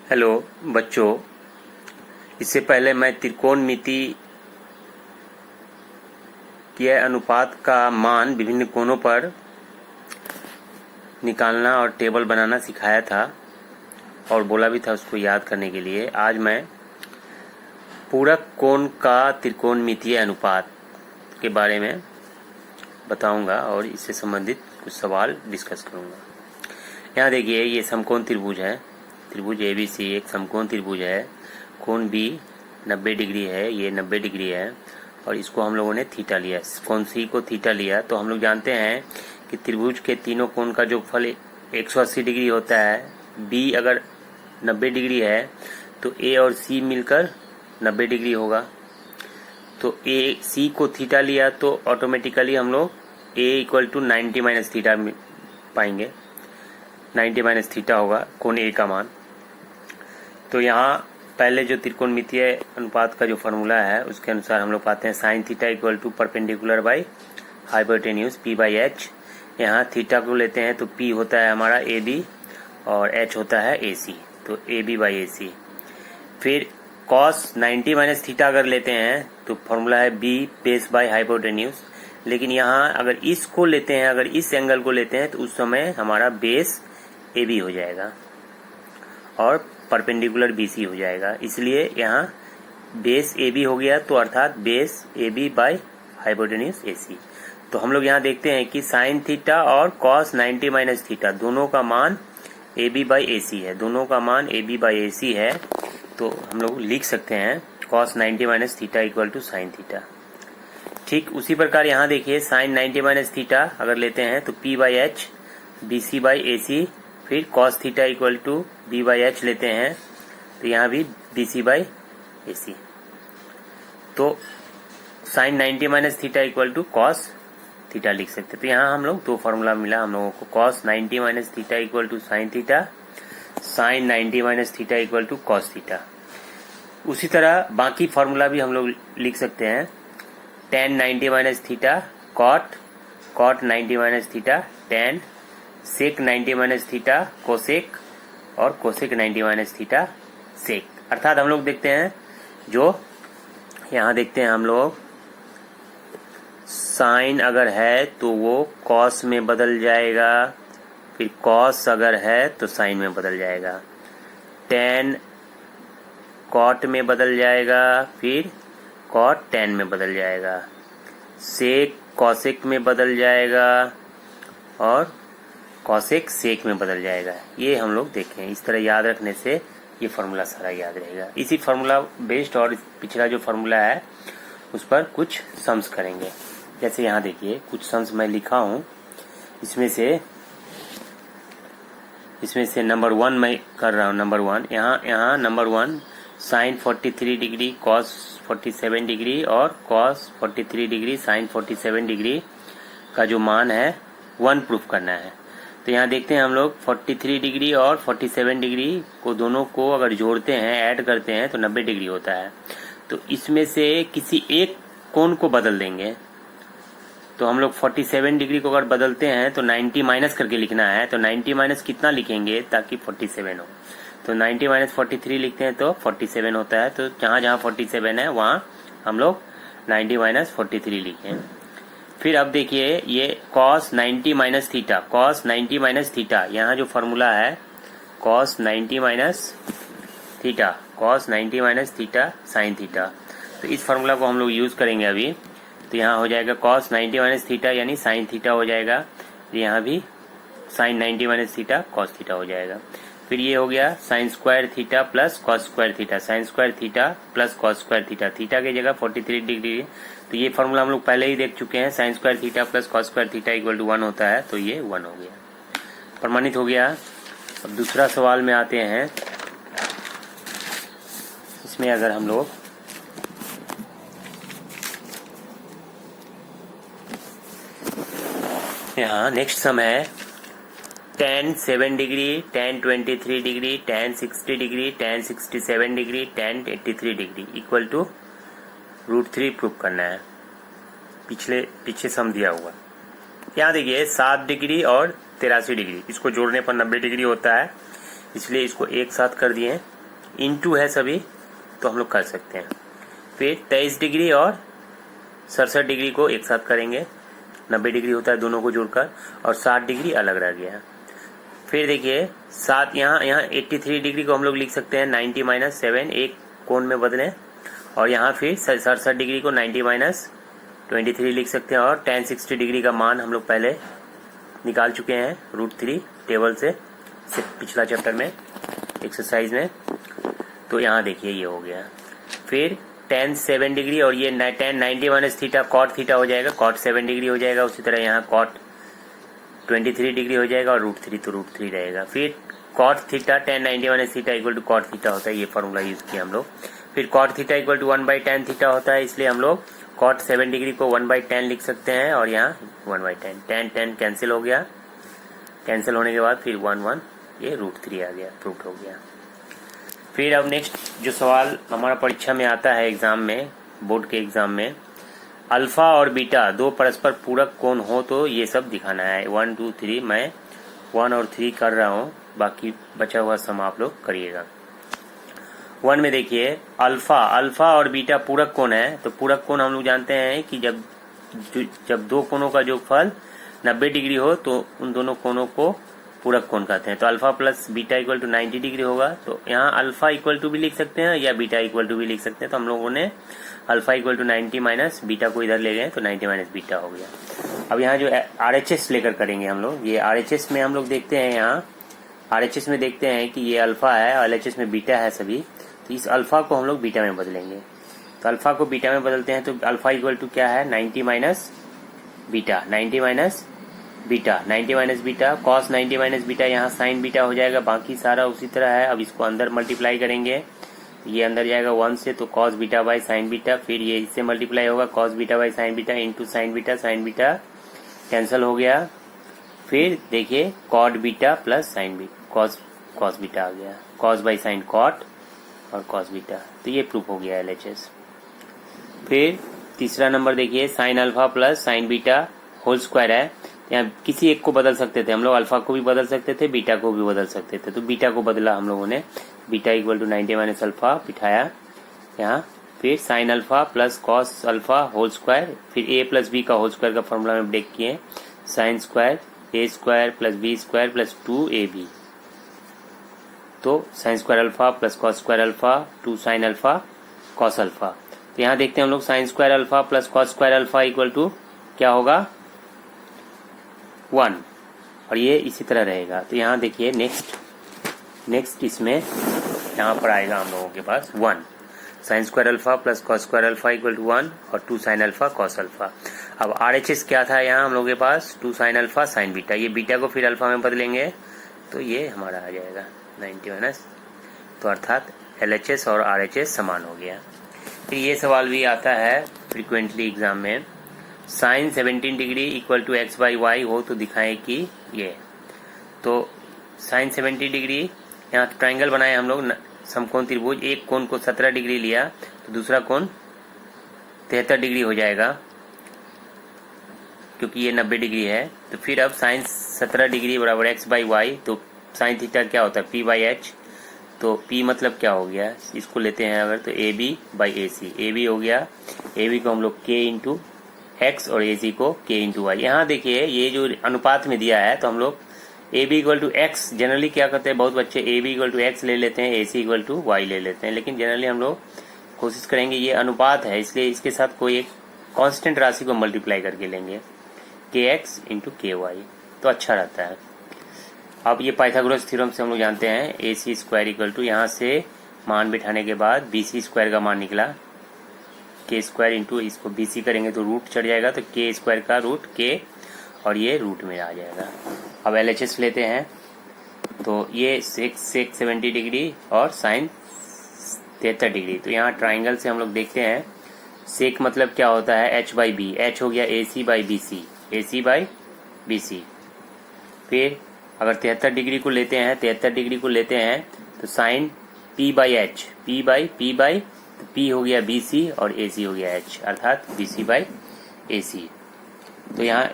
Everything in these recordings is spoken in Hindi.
हेलो बच्चों, इससे पहले मैं त्रिकोणमिति के अनुपात का मान विभिन्न कोणों पर निकालना और टेबल बनाना सिखाया था और बोला भी था उसको याद करने के लिए। आज मैं पूरक कोण का त्रिकोणमितीय अनुपात के बारे में बताऊंगा और इससे संबंधित कुछ सवाल डिस्कस करूंगा। यहाँ देखिए, ये समकोण त्रिभुज है, त्रिभुज ABC एक समकोण त्रिभुज है। कोण B 90 डिग्री है, ये 90 डिग्री है और इसको हम लोगों ने थीटा लिया, कोण C को थीटा लिया। तो हम लोग जानते हैं कि त्रिभुज के तीनों कोण का जोगफल 180 डिग्री होता है। B अगर 90 डिग्री है तो A और C मिलकर 90 डिग्री होगा। तो C को थीटा लिया तो ऑटोमेटिकली हम लोग A = 90 - थीटा पाएंगे। 90 - थीटा होगा कोण A का मान। तो यहाँ पहले जो त्रिकोणमितीय अनुपात का जो फॉर्मूला है उसके अनुसार हम लोग पाते हैं sin theta = perpendicular by hypotenuse P/H। यहाँ थीटा को लेते हैं तो P होता है हमारा AB और H होता है AC, तो AB/AC। फिर cos 90 - थीटा अगर लेते हैं तो फॉर्मूला है B बेस बाई हाइपोटेन्यूज। लेकिन यहाँ अगर इसको लेते हैं, अगर इस एंगल को लेते हैं तो उस समय हमारा बेस AB हो जाएगा और परपेंडिकुलर BC हो जाएगा। इसलिए यहाँ बेस AB हो गया, तो अर्थात base AB by hypotenuse AC। तो हम लोग यहाँ देखते हैं कि साइन थीटा और cos 90 - थीटा दोनों का मान AB/AC है, दोनों का मान AB/AC है। तो हम लोग लिख सकते हैं cos 90 - थीटा = साइन थीटा। ठीक उसी प्रकार यहाँ देखिए, साइन 90 - थीटा अगर लेते हैं तो P/H BC/AC, फिर cos थीटा = B/H लेते हैं तो यहाँ भी BC/AC। तो साइन 90 - थीटा = cos थीटा लिख सकते। तो यहाँ हम लोग दो फॉर्मूला मिला हम लोगों को, cos 90 - theta = sine theta, sine 90 - theta = cos theta. उसी तरह बाकी फॉर्मूला भी हम लोग लिख सकते हैं, tan 90 - theta cot, cot 90 - theta tan, sec 90 - theta cosec और कोसेक 90 - थीटा सेक। अर्थात हम लोग देखते हैं, जो यहाँ देखते हैं हम लोग, साइन अगर है तो वो कॉस में बदल जाएगा, फिर कॉस अगर है तो साइन में बदल जाएगा, टेन कॉट में बदल जाएगा, फिर कॉट टेन में बदल जाएगा, सेक कॉसेक में बदल जाएगा और कॉसेक सेक में बदल जाएगा। ये हम लोग देखें, इस तरह याद रखने से ये फार्मूला सारा याद रहेगा। इसी फार्मूला बेस्ड और पिछला जो फार्मूला है उस पर कुछ सम्स करेंगे। जैसे यहाँ देखिए, कुछ सम्स मैं लिखा हूँ, इसमें से नंबर 1 मैं कर रहा हूँ। नंबर 1 यहाँ number 1 sine 43 degree cos 47 degree और कॉस 43 डिग्री साइन 47 डिग्री का जो मान है 1 प्रूफ करना है। तो यहाँ देखते हैं हम लोग 43 डिग्री और 47 डिग्री को दोनों को अगर जोड़ते हैं, ऐड करते हैं तो 90 डिग्री होता है। तो इसमें से किसी एक कोण को बदल देंगे। तो हम लोग 47 डिग्री को अगर बदलते हैं तो 90 माइनस करके लिखना है। तो 90 माइनस कितना लिखेंगे ताकि 47 हो। तो 90 - 43 लिखते हैं तो 47 होता है। तो जहाँ जहाँ 47 है वहाँ हम लोग 90 - 43 लिखें। फिर अब देखिए, ये cos 90 - थीटा, cos 90 - थीटा, यहाँ जो फॉर्मूला है cos 90 - theta, cos 90 - theta sine theta. तो इस फॉर्मूला को हम लोग यूज करेंगे अभी। तो यहाँ हो जाएगा cos 90 - थीटा यानी साइन थीटा हो जाएगा। यहाँ भी साइन 90 - थीटा cos थीटा हो जाएगा। फिर ये हो गया sine square theta plus cos square theta, sine square theta plus cos square theta, theta की जगह 43 डिग्री। तो ये फॉर्मूला हम लोग पहले ही देख चुके हैं, sine square theta plus cos square theta = 1 होता है। तो ये 1 हो गया, प्रमाणित हो गया। अब दूसरा सवाल में आते हैं। इसमें अगर हम लोग यहाँ नेक्स्ट सम है tan 7 degree, tan 23 degree, tan 60 degree, tan 67 degree, tan 83 degree = √3 proof करना है। पीछे सम दिया हुआ। यहाँ देखिए 7 डिग्री और 83 डिग्री, इसको जोड़ने पर 90 डिग्री होता है, इसलिए इसको एक साथ कर दिए इनटू है सभी, तो हम लोग कर सकते हैं। फिर 23 डिग्री और 67 डिग्री को एक साथ करेंगे, 90 डिग्री होता है दोनों को जोड़कर, और 60 डिग्री अलग रह गया। फिर देखिए 7 यहाँ 83 डिग्री को हम लोग लिख सकते हैं 90 माइनस 7, एक कोण में बदलें, और यहाँ फिर 67 डिग्री को 90 माइनस 23 लिख सकते हैं, और tan 60 डिग्री का मान हम लोग पहले निकाल चुके हैं √3 टेबल से पिछला चैप्टर में एक्सरसाइज में। तो यहाँ देखिए ये हो गया। फिर tan 7 डिग्री और ये tan 90 minus theta cot theta हो जाएगा, cot 7 डिग्री हो जाएगा। उसी तरह यहाँ cot 23 डिग्री हो जाएगा, और √3 तो √3 रहेगा। फिर cot theta tan 90 minus theta equal to cot theta होता है, ये फॉर्मूला यूज किया हम लोग। फिर cot theta equal to 1/tan theta होता है, इसलिए हम लोग cot 7 डिग्री को 1/tan लिख सकते हैं, और यहाँ 1/tan, tan कैंसिल हो गया। कैंसिल होने के बाद फिर 1 ये √3 आ गया, प्रूफ हो गया। फिर अब नेक्स्ट जो सवाल हमारा परीक्षा में आता है एग्जाम में, बोर्ड के एग्जाम में, अल्फा और बीटा दो परस्पर पूरक कोण हो तो ये सब दिखाना है। 1 2 3 मैं 1 और 3 कर रहा हूँ, बाकी बचा हुआ सम आप लोग करिएगा। 1 में देखिए अल्फा और बीटा पूरक कोण है, तो पूरक कोण हम लोग जानते हैं कि जब दो कोणों का योगफल 90 डिग्री हो तो उन दोनों कोणों को पूरक कोण कहते हैं। तो alpha plus beta equal to 90 degree होगा, तो यहाँ अल्फा इक्वल टू भी लिख सकते हैं या बीटा इक्वल टू भी लिख सकते हैं। तो हम लोगों ने alpha equal to 90 minus beta को इधर ले गए, तो 90 माइनस बीटा हो गया। अब यहाँ जो RHS लेकर करेंगे हम लोग, ये RHS में हम लोग देखते हैं, यहाँ RHS में देखते हैं कि ये अल्फा है और LHS में बीटा है सभी, तो इस अल्फा को हम लोग बीटा में बदलेंगे। तो अल्फा को बीटा में बदलते हैं, तो अल्फा इक्वल टू क्या है 90 minus beta, 90 minus beta, 90 minus beta, cos 90 minus beta, यहाँ साइन बीटा हो जाएगा। बाकी सारा उसी तरह है। अब इसको अंदर मल्टीप्लाई करेंगे, ये अंदर जाएगा 1 से, तो cos beta by sine beta, फिर ये इससे मल्टीप्लाई होगा cos beta by sine beta into sine beta cancel हो गया। फिर देखिए cot beta plus sine beta, cos beta आ गया, कॉस बाई साइन कॉट और कॉस बीटा, तो ये प्रूफ हो गया LHS। फिर तीसरा नंबर देखिए sine alpha plus sine beta whole square है, यहाँ किसी एक को बदल सकते थे हम लोग, अल्फा को भी बदल सकते थे, बीटा को भी बदल सकते थे, तो बीटा को बदला हम लोगों ने, beta equal to 90 minus alpha बिठाया यहाँ। फिर sine alpha plus cos alpha whole square, फिर a प्लस बी का होल स्क्वायर का फॉर्मूला में ब्रेक किए, sine square a square plus b square plus 2ab, तो sine square alpha plus cos square alpha 2 sine alpha cos alpha. तो यहाँ देखते हैं हम लोग sine square alpha plus cos square alpha equal to क्या होगा 1, और ये इसी तरह रहेगा। तो यहाँ देखिए नेक्स्ट इसमें यहाँ पर आएगा हम लोगों के पास 1 sine square alpha plus cos square alpha equal to 1 और 2 साइन अल्फा कॉस अल्फा। अब RHS क्या था यहाँ हम लोगों के पास 2 साइन अल्फा साइन बीटा, ये बीटा को फिर अल्फा में बदलेंगे, तो ये हमारा आ जाएगा 90 माइनस, तो अर्थात LHS और RHS समान हो गया। फिर ये सवाल भी आता है फ्रिक्वेंटली एग्जाम में, sine 17 degree equal to x by y हो तो दिखाएं कि ये, तो साइन 70 डिग्री, यहाँ ट्राइंगल बनाए हम लोग समकोण त्रिभुज, एक कोण को 17 डिग्री लिया तो दूसरा कोण 73 डिग्री हो जाएगा क्योंकि ये 90 डिग्री है। तो फिर अब साइन 17 डिग्री बराबर x बाई वाई, तो साइन थीटा क्या होता है p बाई एच, तो p मतलब क्या हो गया, इसको लेते हैं अगर, तो AB बाई AC, AB हो गया, AB को हम लोग k इंटू x और AC को k इंटू वाई। यहाँ देखिए ये जो अनुपात में दिया है, तो हम लोग AB equal to x generally क्या करते हैं, बहुत बच्चे AB इक्वल टू एक्स ले लेते हैं, AC इक्वल टू वाई ले लेते हैं, लेकिन जनरली हम लोग कोशिश करेंगे, ये अनुपात है इसलिए इसके साथ कोई एक कांस्टेंट राशि को मल्टीप्लाई करके लेंगे, kx इंटू के वाई, तो अच्छा रहता है। अब ये पाइथागोरस थ्योरम से हम लोग जानते हैं AC स्क्वायर इक्वल टू, यहाँ से मान बिठाने के बाद BC स्क्वायर का मान निकला, के स्क्वायर इंटू इसको BC करेंगे तो रूट चढ़ जाएगा, तो के स्क्वायर का रूट के और ये रूट में आ जाएगा। अब LHS लेते हैं, तो ये सेक 70 डिग्री और साइन 73 डिग्री, तो यहाँ ट्राइंगल से हम लोग देखते हैं सेक मतलब क्या होता है h बाई बी, h हो गया AC by BC, AC by BC। फिर अगर 73 डिग्री को लेते हैं, 73 डिग्री को लेते हैं तो sine P by h, P by तो P हो गया BC और AC हो गया H, अर्थात BC बाई AC। तो यहाँ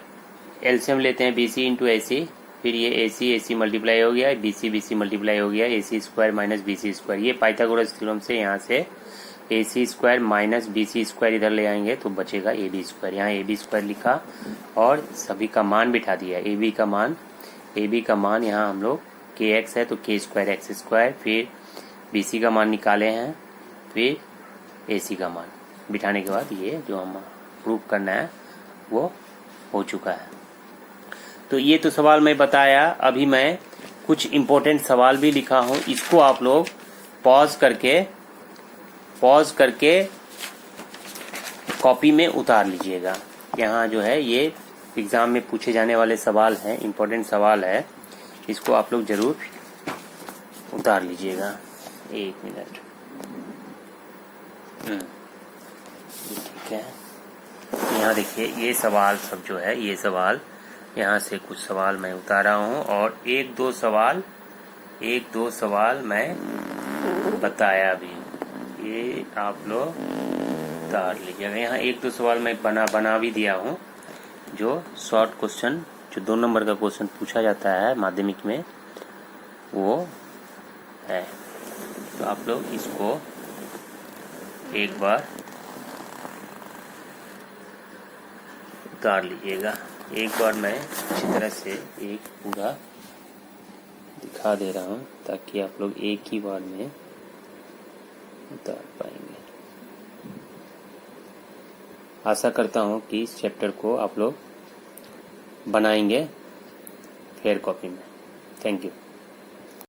एलसीएम लेते हैं BC इंटू AC, फिर ये AC AC मल्टीप्लाई हो गया, BC BC मल्टीप्लाई हो गया, AC square minus BC square. ये पाइथागोरस थ्योरम से यहाँ से AC square minus BC square इधर ले आएंगे तो बचेगा AB स्क्वायर। यहाँ AB स्क्वायर लिखा और सभी का मान बिठा दिया। AB का मान यहाँ हम लोग KX है तो K स्क्वायर X स्क्वायर, फिर BC का मान निकाले हैं, फिर AC का मान बिठाने के बाद ये जो हम प्रूव करना है वो हो चुका है। तो ये तो सवाल मैं बताया। अभी मैं कुछ इम्पोर्टेंट सवाल भी लिखा हूँ, इसको आप लोग पॉज करके कॉपी में उतार लीजिएगा। यहाँ जो है ये एग्जाम में पूछे जाने वाले सवाल हैं, इम्पोर्टेंट सवाल है, इसको आप लोग जरूर उतार लीजिएगा। 1 मिनट। ठीक है, यहाँ देखिए ये सवाल सब जो है, ये सवाल यहाँ से कुछ सवाल मैं उतारा हूँ और एक दो सवाल मैं बताया भी। ये आप लोग उतार लीजिएगा। यहाँ एक दो सवाल मैं बना भी दिया हूँ, जो शॉर्ट क्वेश्चन जो 2 नंबर का क्वेश्चन पूछा जाता है माध्यमिक में वो है। तो आप लोग इसको एक बार उतार लीजिएगा। एक बार मैं अच्छी तरह से एक पूरा दिखा दे रहा हूँ ताकि आप लोग एक ही बार में उतार पाएंगे। आशा करता हूँ कि इस चैप्टर को आप लोग बनाएंगे फेयर कॉपी में। Thank you.